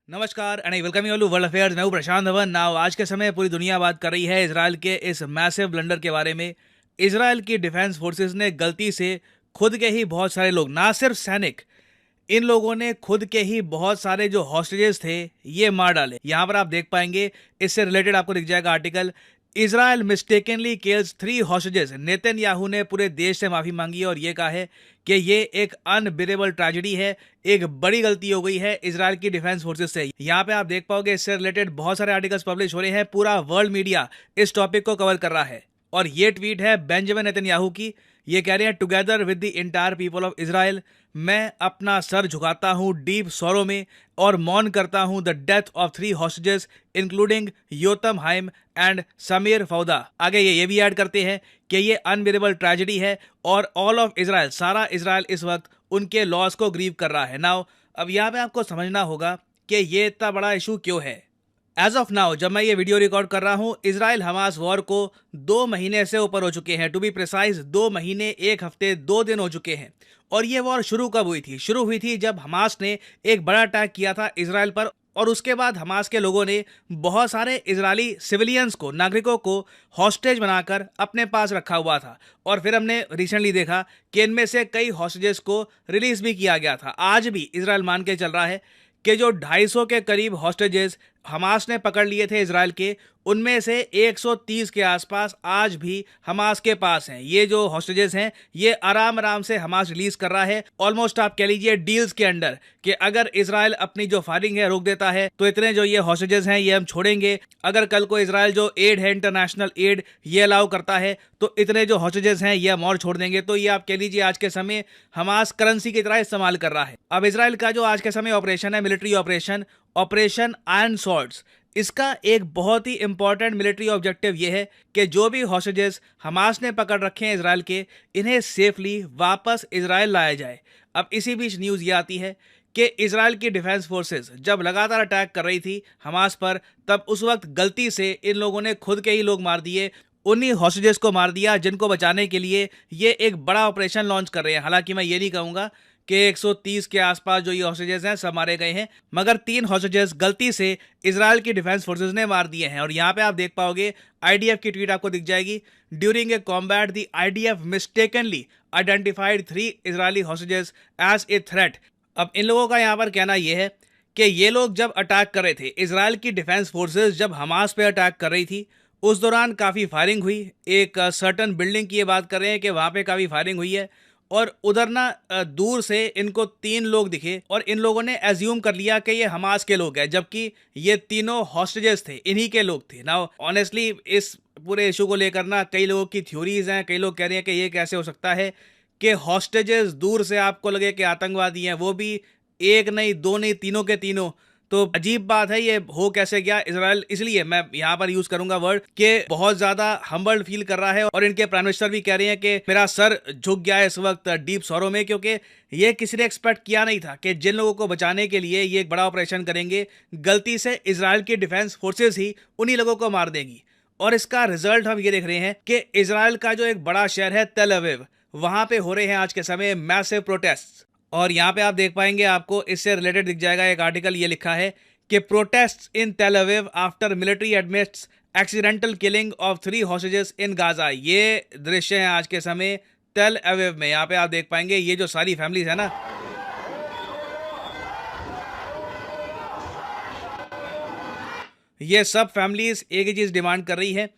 नमस्कार and I welcome you all to world affairs. मैं हूं प्रशांत धवन। नाउ आज के समय पूरी दुनिया बात कर रही है इजराइल के इस मैसिव ब्लंडर के बारे में। इजराइल की डिफेंस फोर्सेस ने गलती से खुद के ही बहुत सारे लोग, ना सिर्फ सैनिक, इन लोगों ने खुद के ही बहुत सारे जो हॉस्टेजेस थे ये मार डाले। यहां पर आप देख पाएंगे, इससे रिलेटेड आपको दिख जाएगा article. Israel mistakenly kills 3 hostages. Netanyahu ने पूरे देश से माफी मांगी और ये कहा है कि ये एक अनबिरेबल ट्रेजेडी है, एक बड़ी गलती हो गई है इजराइल की डिफेंस फोर्सेस से। यहाँ पे आप देख पाओगे इससे रिलेटेड बहुत सारे आर्टिकल्स पब्लिश हो रहे हैं। पूरा वर्ल्ड मीडिया इस टॉपिक को कवर कर रहा है और ये ट्वीट है बेंजामिन नेतन्याहू की। ये कह रहे हैं, together with the entire people of Israel, मैं अपना सर झुकाता हूं डीप सॉरो में और मौन करता हूं the death of 3 hostages including Yotam Haim and Samer Fouda. आगे ये भी ऐड करते हैं कि ये अनबिरेबल ट्रेजेडी है और ऑल ऑफ इजराइल, सारा इजराइल इस वक्त उनके लॉस को ग्रीव कर रहा है। नाउ अब यहाँ पे आपको समझना होगा कि ये इतना बड़ा इशू क्यों है। एज ऑफ नाउ, जब मैं ये वीडियो रिकॉर्ड कर रहा हूं, इजराइल हमास वॉर को 2 महीने से ऊपर हो चुके हैं। टू बी प्रिसाइज 2 महीने 1 हफ्ते 2 दिन हो चुके हैं। और ये वॉर शुरू कब हुई थी? शुरू हुई थी जब हमास ने एक बड़ा अटैक किया था इजराइल पर और उसके बाद हमास के लोगों ने बहुत सारे इजरायली सिविलियंस को, नागरिकों को हॉस्टेज बनाकर अपने पास रखा हुआ था। और फिर हमने रिसेंटली देखा कि इनमें से कई हॉस्टेजेस को रिलीज भी किया गया था। आज भी इजराइल मान के चल रहा है कि जो 250 के करीब हॉस्टेजेस हमास ने पकड़ लिए थे इजराइल के, उनमें से 130 के आसपास आज भी हमास के पास हैं। ये जो हॉस्टेजेस हैं ये आराम आराम से हमास रिलीज कर रहा है, ऑलमोस्ट आप कह लीजिए डील्स के अंडर, कि अगर इजराइल अपनी जो फायरिंग है रोक देता है तो इतने जो ये हॉस्टेजेस हैं ये हम छोड़ेंगे। अगर कल को इजराइल जो एड है, इंटरनेशनल एड, ये अलाउ करता है तो इतने जो हॉस्टेजेस हैं ये हम और छोड़ देंगे। तो ये आप कह लीजिए आज के समय हमास करेंसी की तरह इस्तेमाल कर रहा है। अब इजराइल का जो आज के समय ऑपरेशन है, मिलिट्री ऑपरेशन आयरन स्वॉर्ड्स, इसका एक बहुत ही इंपॉर्टेंट मिलिट्री ऑब्जेक्टिव यह है कि जो भी हॉस्टेजेस हमास ने पकड़ रखे हैं इजराइल के, इन्हें सेफली वापस इजराइल लाया जाए। अब इसी बीच न्यूज़ ये आती है कि इजराइल की डिफेंस फोर्सेस जब लगातार अटैक कर रही थी हमास पर, तब उस वक्त गलती से इन लोगों ने खुद के ही लोग मार दिए, उन्हीं हॉस्टेजेस को मार दिया जिनको बचाने के लिए ये एक बड़ा ऑपरेशन लॉन्च कर रहे हैं। हालांकि मैं ये नहीं कहूँगा कि 130 के आसपास जो ये हॉस्टेजेस हैं सब मारे गए हैं, मगर 3 हॉस्टेजेस गलती से इजराइल की डिफेंस फोर्सेस ने मार दिए हैं। और यहाँ पे आप देख पाओगे आईडीएफ की ट्वीट आपको दिख जाएगी। During a combat the IDF mistakenly identified 3 Israeli hostages as a threat. अब इन लोगों का यहाँ पर कहना यह है कि ये लोग जब अटैक कर रहे थे, इजराइल की डिफेंस फोर्सेस जब हमास पे अटैक कर रही थी, उस दौरान काफ़ी फायरिंग हुई। एक सर्टन बिल्डिंग की ये बात कर रहे हैं कि वहाँ पे काफ़ी फायरिंग हुई है और उधर ना दूर से इनको 3 लोग दिखे और इन लोगों ने एज्यूम कर लिया कि ये हमास के लोग हैं, जबकि ये तीनों हॉस्टेजेस थे, इन्हीं के लोग थे। नाउ ऑनेस्टली इस पूरे इशू को लेकर ना कई लोगों की थ्योरीज हैं। कई लोग कह रहे हैं कि ये कैसे हो सकता है कि हॉस्टेजेस दूर से आपको लगे कि आतंकवादी हैं, वो भी एक नहीं, 2 नहीं, तीनों के तीनों। तो अजीब बात है, ये हो कैसे गया इजराइल। इसलिए मैं यहाँ पर यूज करूंगा वर्ड कि बहुत ज्यादा हम्बल्ड फील कर रहा है। और इनके प्राइम मिनिस्टर भी कह रहे हैं कि मेरा सर झुक गया है इस वक्त डीप सॉरो में, क्योंकि ये किसी ने एक्सपेक्ट किया नहीं था कि जिन लोगों को बचाने के लिए ये एक बड़ा ऑपरेशन करेंगे, गलती से इजराइल की डिफेंस फोर्सेस ही उन्हीं लोगों को मार देंगी। और इसका रिजल्ट हम ये देख रहे हैं कि इजराइल का जो एक बड़ा शहर है तेल अवीव, वहां पे हो रहे हैं आज के समय मैसिव प्रोटेस्ट। और यहाँ पे आप देख पाएंगे, आपको इससे रिलेटेड दिख जाएगा एक आर्टिकल, ये लिखा है कि प्रोटेस्ट इन तेल Aviv after military admits accidental killing of 3 hostages in Gaza. ये दृश्य है आज के समय तेल अवीव में। यहाँ पे आप देख पाएंगे ये जो सारी फैमिलीज है ना, ये सब फैमिलीज एक ही चीज डिमांड कर रही है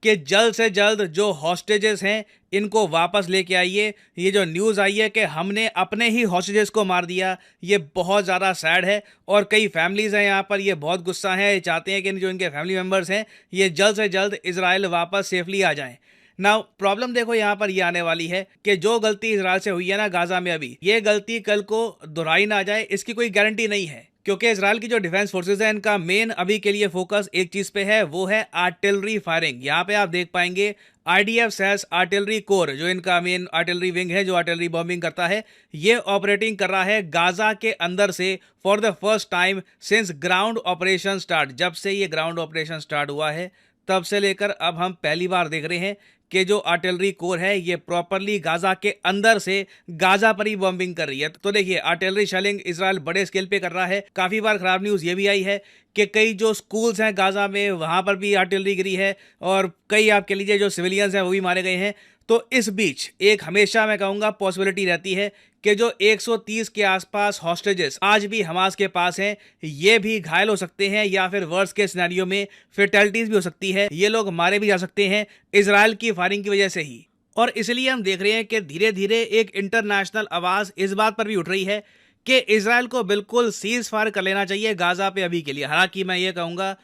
कि जल्द से जल्द जो हॉस्टेजेस हैं इनको वापस लेके आइए। ये जो न्यूज़ आई है कि हमने अपने ही हॉस्टेजेस को मार दिया, ये बहुत ज़्यादा सैड है। और कई फैमिलीज़ हैं यहाँ पर, ये बहुत गुस्सा है, ये चाहते हैं कि जो इनके फैमिली मेम्बर्स हैं ये जल्द से जल्द इजराइल वापस सेफली आ जाएं। नाउ प्रॉब्लम देखो यहाँ पर ये आने वाली है कि जो गलती इजराइल से हुई है ना गाजा में, अभी ये गलती कल को दोहराई ना जाए, इसकी कोई गारंटी नहीं है। क्योंकि इजराइल की जो डिफेंस फोर्सेज है इनका मेन अभी के लिए फोकस एक चीज पे है, वो है आर्टिलरी फायरिंग। यहाँ पे आप देख पाएंगे आईडीएफ सैस आर्टिलरी कोर, जो इनका मेन आर्टिलरी विंग है जो आर्टिलरी बॉम्बिंग करता है, ये ऑपरेटिंग कर रहा है गाजा के अंदर से for the first time since ground operation start. जब से ये ग्राउंड ऑपरेशन स्टार्ट हुआ है तब से लेकर अब हम पहली बार देख रहे हैं कि जो आर्टिलरी कोर है ये प्रॉपरली गाजा के अंदर से गाजा पर ही बॉम्बिंग कर रही है। तो देखिए, आर्टिलरी शेलिंग इजराइल बड़े स्केल पे कर रहा है। काफी बार खराब न्यूज ये भी आई है कि कई जो स्कूल्स हैं गाजा में वहां पर भी आर्टिलरी गिरी है और कई आप कह लीजिए जो सिविलियंस हैं वो भी मारे गए हैं। तो इस बीच एक हमेशा मैं कहूंगा पॉसिबिलिटी रहती है कि जो 130 के आसपास हॉस्टेजेस आज भी हमास के पास हैं ये भी घायल हो सकते हैं या फिर वर्स के सिनेरियो में फेटलिटीज भी हो सकती है, ये लोग मारे भी जा सकते हैं इजराइल की फायरिंग की वजह से ही। और इसलिए हम देख रहे हैं कि धीरे धीरे एक इंटरनेशनल आवाज इस बात पर भी उठ रही है कि इजराइल को बिल्कुल सीज फायर कर लेना चाहिए गाजा पे अभी के लिए। हालांकि मैं ये कहूंगा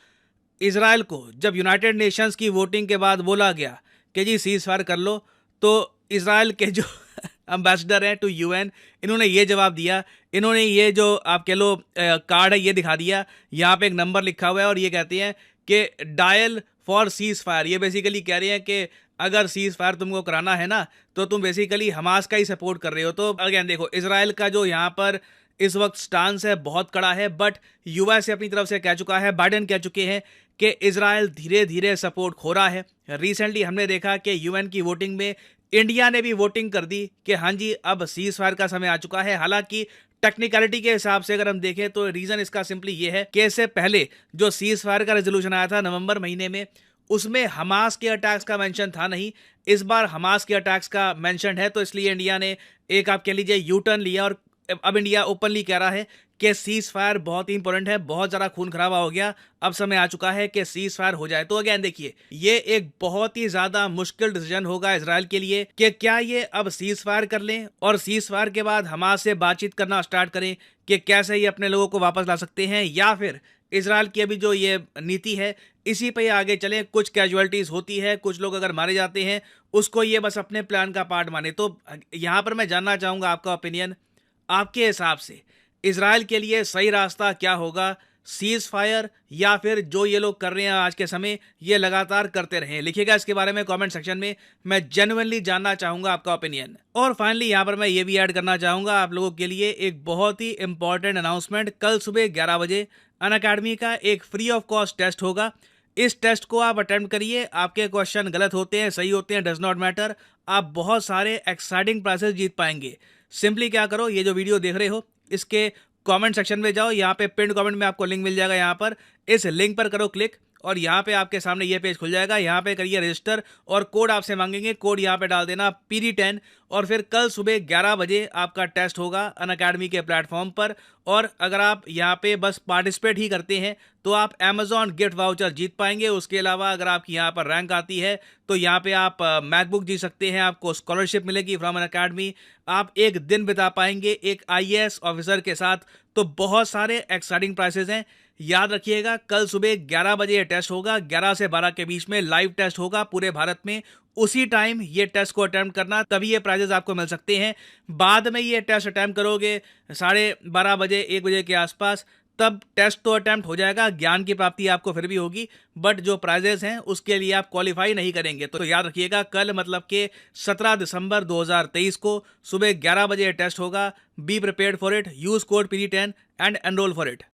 इजराइल को जब यूनाइटेड नेशंस की वोटिंग के बाद बोला गया कि जी सीज फायर कर लो, तो इजराइल के जो एम्बेसडर हैं टू यूएन इन्होंने ये जवाब दिया। इन्होंने ये जो आप कह लो कार्ड है ये दिखा दिया, यहाँ पे एक नंबर लिखा हुआ है और ये कहते हैं कि डायल फॉर सीज फायर। ये बेसिकली कह रहे हैं कि अगर सीज फायर तुमको कराना है ना तो तुम बेसिकली हमास का ही सपोर्ट कर रहे हो। तो अगेन देखो, इजराइल का जो यहाँ पर इस वक्त स्टांस है बहुत कड़ा है, बट यूएस अपनी तरफ से कह चुका है, बाइडेन कह चुके हैं कि इजराइल धीरे धीरे सपोर्ट खो रहा है। रिसेंटली हमने देखा कि यूएन की वोटिंग में इंडिया ने भी वोटिंग कर दी कि हाँ जी अब सीज फायर का समय आ चुका है। हालांकि टेक्निकलिटी के हिसाब से अगर हम देखें तो रीजन इसका सिंपली ये है कि इससे पहले जो सीज फायर का रेजोल्यूशन आया था नवंबर महीने में उसमें हमास के अटैक्स का मेंशन था नहीं। इस बार हमास के अटैक्स का मेंशन है, तो इसलिए इंडिया ने एक आप कह लीजिए यू टर्न लिया और अब इंडिया ओपनली कह रहा है कि सीज फायर बहुत ही इंपॉर्टेंट है, बहुत ज़्यादा खून खराबा हो गया, अब समय आ चुका है कि सीज फायर हो जाए। तो अगेन देखिए, ये एक बहुत ही ज़्यादा मुश्किल डिसीजन होगा इजराइल के लिए कि क्या ये अब सीज फायर कर लें और सीज फायर के बाद हमास से बातचीत करना स्टार्ट करें कि कैसे ये अपने लोगों को वापस ला सकते हैं, या फिर इजराइल की अभी जो ये नीति है इसी पे आगे चले। कुछ कैजुअलिटीज होती है, कुछ लोग अगर मारे जाते हैं उसको ये बस अपने प्लान का पार्ट माने। तो यहाँ पर मैं जानना चाहूँगा आपका ओपिनियन, आपके हिसाब से इजराइल के लिए सही रास्ता क्या होगा, सीज फायर या फिर जो ये लोग कर रहे हैं आज के समय ये लगातार करते रहें? लिखिएगा इसके बारे में कमेंट सेक्शन में, मैं जेन्युइनली जानना चाहूंगा आपका ओपिनियन। और फाइनली यहाँ पर मैं ये भी ऐड करना चाहूंगा आप लोगों के लिए एक बहुत ही इंपॉर्टेंट अनाउंसमेंट। कल सुबह 11 बजे अनअकैडमी का एक फ्री ऑफ कॉस्ट टेस्ट होगा। इस टेस्ट को आप अटेम्प्ट करिए, आपके क्वेश्चन गलत होते हैं सही होते हैं डज नॉट मैटर, आप बहुत सारे एक्साइटिंग प्राइजेस जीत पाएंगे। सिंपली क्या करो, ये जो वीडियो देख रहे हो इसके कमेंट सेक्शन में जाओ, यहाँ पे पिन कमेंट में आपको लिंक मिल जाएगा, यहाँ पर इस लिंक पर करो क्लिक और यहाँ पे आपके सामने ये पेज खुल जाएगा। यहाँ पे करिए रजिस्टर और कोड आपसे मांगेंगे, कोड यहाँ पे डाल देना PD10 और फिर कल सुबह 11 बजे आपका टेस्ट होगा अनअकैडमी के प्लेटफॉर्म पर। और अगर आप यहाँ पे बस पार्टिसिपेट ही करते हैं तो आप Amazon गिफ्ट वाउचर जीत पाएंगे। उसके अलावा अगर आपकी यहाँ पर रैंक आती है तो यहाँ पे आप मैकबुक जीत सकते हैं, आपको स्कॉलरशिप मिलेगी फ्रॉम अनअकैडमी, आप एक दिन बिता पाएंगे एक IAS ऑफिसर के साथ। तो बहुत सारे एक्साइटिंग प्राइसेस हैं, याद रखिएगा। कल सुबह 11 बजे ये टेस्ट होगा, 11 से 12 के बीच में लाइव टेस्ट होगा पूरे भारत में। उसी टाइम ये टेस्ट को अटेम्प्ट करना, तभी ये प्राइजेस आपको मिल सकते हैं। बाद में ये टेस्ट अटेम्प्ट करोगे 12:30 बजे 1 बजे के आसपास, तब टेस्ट तो अटेम्प्ट हो जाएगा, ज्ञान की प्राप्ति आपको फिर भी होगी, बट जो प्राइजेस हैं उसके लिए आप क्वालिफाई नहीं करेंगे। तो याद रखिएगा, कल मतलब कि 17 दिसंबर 2023 को सुबह 11 बजे टेस्ट होगा। Be prepared for it, use code PD10 and enrol for it.